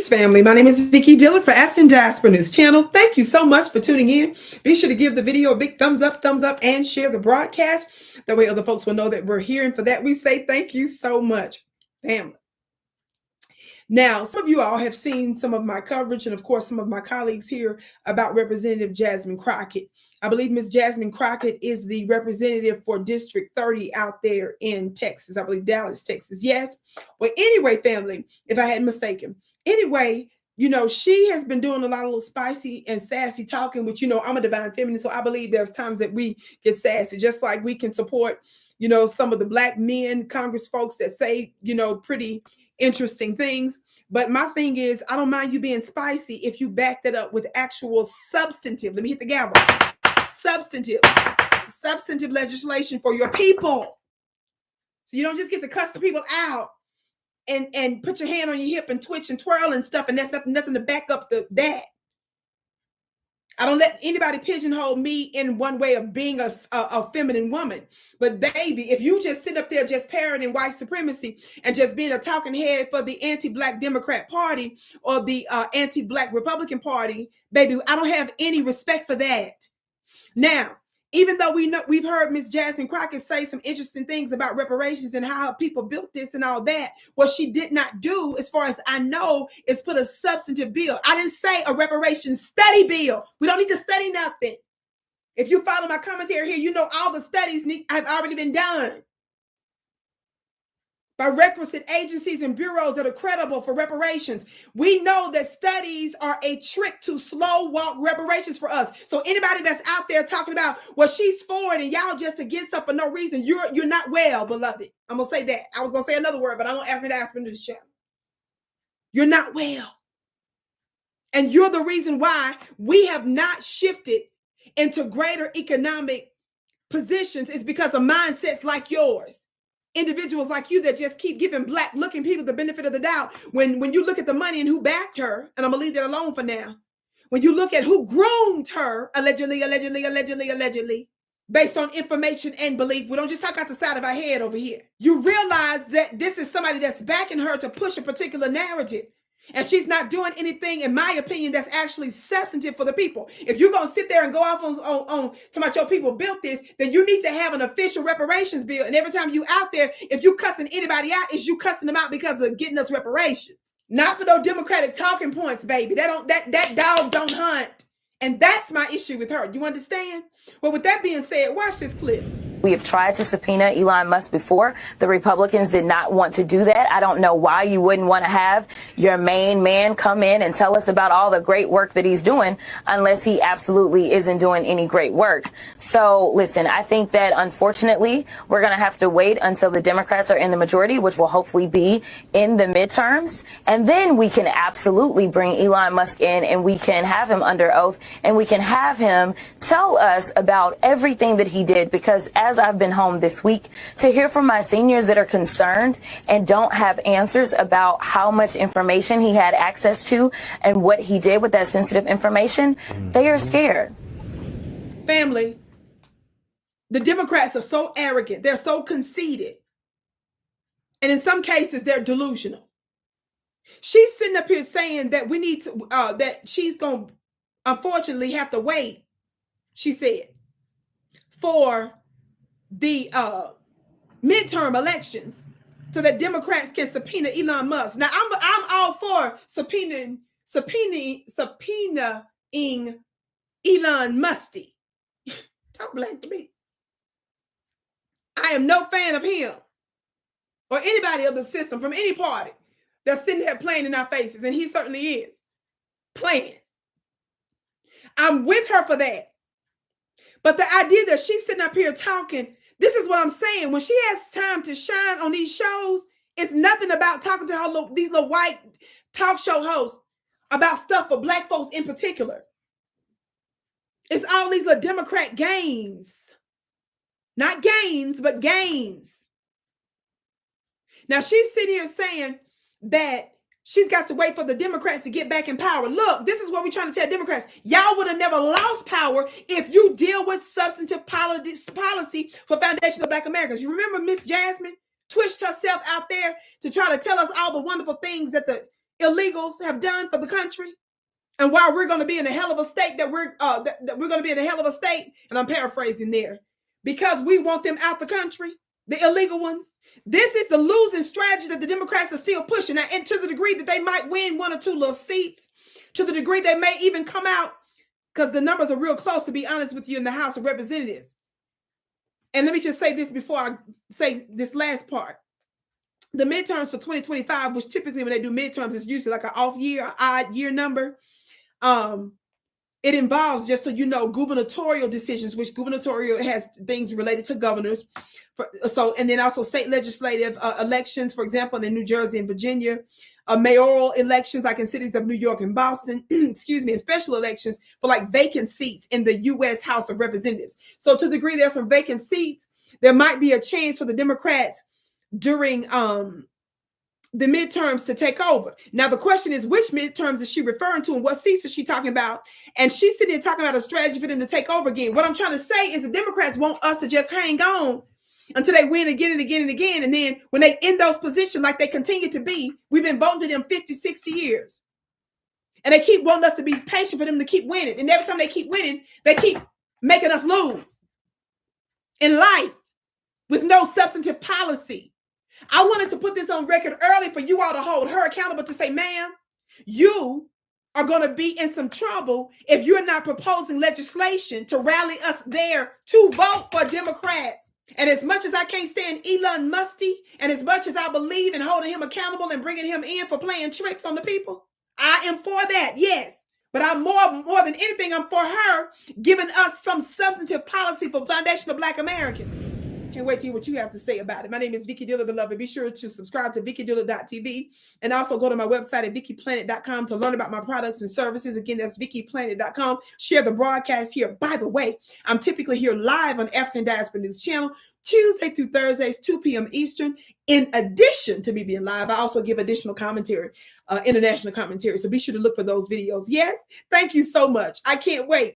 Greetings, family. My name is Vicki Dillard for African Diaspora News Channel. Thank you so much for tuning in. Be sure to give the video a big thumbs up, and share the broadcast. That way other folks will know that we're here. And for that, we say thank you so much, family. Now, some of you all have seen some of my coverage and, of course, some of my colleagues here about Representative Jasmine Crockett. I believe Ms. Jasmine Crockett is the representative for District 30 out there in Texas. I believe Dallas, Texas. Yes. Well, anyway, family, if I hadn't mistaken. Anyway, she has been doing a lot of little spicy and sassy talking, which, I'm a divine feminine. So I believe there's times that we get sassy, just like we can support, some of the Black men, Congress folks that say, pretty interesting things. But my thing is, I don't mind you being spicy if you back that up with actual substantive, let me hit the gavel, substantive legislation for your people. So you don't just get to cuss people out and put your hand on your hip and twitch and twirl and stuff, and that's nothing to back up that. I don't let anybody pigeonhole me in one way of being a feminine woman. But baby, if you just sit up there just parroting white supremacy and just being a talking head for the anti-Black Democrat Party or the anti-Black Republican Party, baby, I don't have any respect for that. Now, even though we've heard Ms. Jasmine Crockett say some interesting things about reparations and how people built this and all that, what she did not do, as far as I know, is put a substantive bill. I didn't say a reparations study bill. We don't need to study nothing. If you follow my commentary here, all the studies have already been done by requisite agencies and bureaus that are credible for reparations. We know that studies are a trick to slow walk reparations for us. So anybody that's out there talking about, well, she's for it and y'all just against stuff for no reason, you're not well, beloved. I'm going to say that. I was going to say another word, but I don't ever ask for this channel. You're not well. And you're the reason why we have not shifted into greater economic positions is because of mindsets like yours. Individuals like you that just keep giving Black looking people the benefit of the doubt. When you look at the money and who backed her, and I'm gonna leave that alone for now. When you look at who groomed her, allegedly, based on information and belief, we don't just talk out the side of our head over here. You realize that this is somebody that's backing her to push a particular narrative. And she's not doing anything, in my opinion, that's actually substantive for the people. If you're going to sit there and go off on to my your people built this, then you need to have an official reparations bill. And every time you out there, if you cussing anybody out, is you cussing them out because of getting us reparations. Not for those Democratic talking points, baby. That dog don't hunt. And that's my issue with her. You understand? Well, with that being said, watch this clip. We have tried to subpoena Elon Musk before. The Republicans did not want to do that. I don't know why you wouldn't want to have your main man come in and tell us about all the great work that he's doing unless he absolutely isn't doing any great work. So listen, I think that unfortunately we're going to have to wait until the Democrats are in the majority, which will hopefully be in the midterms. And then we can absolutely bring Elon Musk in and we can have him under oath and we can have him tell us about everything that he did, because as I've been home this week, to hear from my seniors that are concerned and don't have answers about how much information he had access to and what he did with that sensitive information, they are scared. Family, the Democrats are so arrogant. They're so conceited. And in some cases, they're delusional. She's sitting up here saying that we need to, that she's going to unfortunately have to wait, she said, for the midterm elections so that Democrats can subpoena Elon Musk. Now, I'm all for subpoenaing Elon Musty. Talk Black to me. I am no fan of him or anybody of the system from any party that's sitting there playing in our faces, and he certainly is playing. I'm with her for that. But the idea that she's sitting up here talking, this is what I'm saying. When she has time to shine on these shows, it's nothing about talking to her these little white talk show hosts about stuff for Black folks in particular. It's all these little Democrat gains. Not gains, but gains. Now she's sitting here saying that she's got to wait for the Democrats to get back in power. Look, this is what we're trying to tell Democrats. Y'all would have never lost power if you deal with substantive policy for foundational Black Americans. You remember Miss Jasmine twitched herself out there to try to tell us all the wonderful things that the illegals have done for the country, and why we're going to be in a hell of a state that we're going to be in a hell of a state, and I'm paraphrasing there, because we want them out the country, the illegal ones. This is the losing strategy that the Democrats are still pushing. Now, and to the degree that they might win 1 or 2 little seats, to the degree they may even come out, because the numbers are real close, to be honest with you, in the House of Representatives. And let me just say this before I say this last part. The midterms for 2025, which typically when they do midterms, it's usually like an off year, an odd year number. It involves, just so you know, gubernatorial decisions, which gubernatorial has things related to governors. And then also state legislative elections, for example, in New Jersey and Virginia, mayoral elections like in cities of New York and Boston, excuse me, and special elections for like vacant seats in the U.S. House of Representatives. So to the degree there's some vacant seats, there might be a chance for the Democrats during the midterms to take over. Now, the question is, which midterms is she referring to and what seats is she talking about? And she's sitting there talking about a strategy for them to take over again. What I'm trying to say is the Democrats want us to just hang on until they win again and again and again. And then when they in those positions, like they continue to be, we've been voting to them 50, 60 years. And they keep wanting us to be patient for them to keep winning. And every time they keep winning, they keep making us lose in life with no substantive policy. I wanted to put this on record early for you all to hold her accountable, to say, ma'am, you are going to be in some trouble if you're not proposing legislation to rally us there to vote for Democrats. And as much as I can't stand Elon Musk, and as much as I believe in holding him accountable and bringing him in for playing tricks on the people, I am for that, yes. But I'm more than anything, I'm for her giving us some substantive policy for foundational Black Americans. Can't wait to hear what you have to say about it. My name is Vicki Dillard, beloved. Be sure to subscribe to VickiDillard.tv and also go to my website at VickiPlanet.com to learn about my products and services. Again, that's VickiPlanet.com. Share the broadcast here. By the way, I'm typically here live on African Diaspora News Channel, Tuesday through Thursdays, 2 p.m. Eastern. In addition to me being live, I also give additional commentary, international commentary. So be sure to look for those videos. Yes, thank you so much. I can't wait.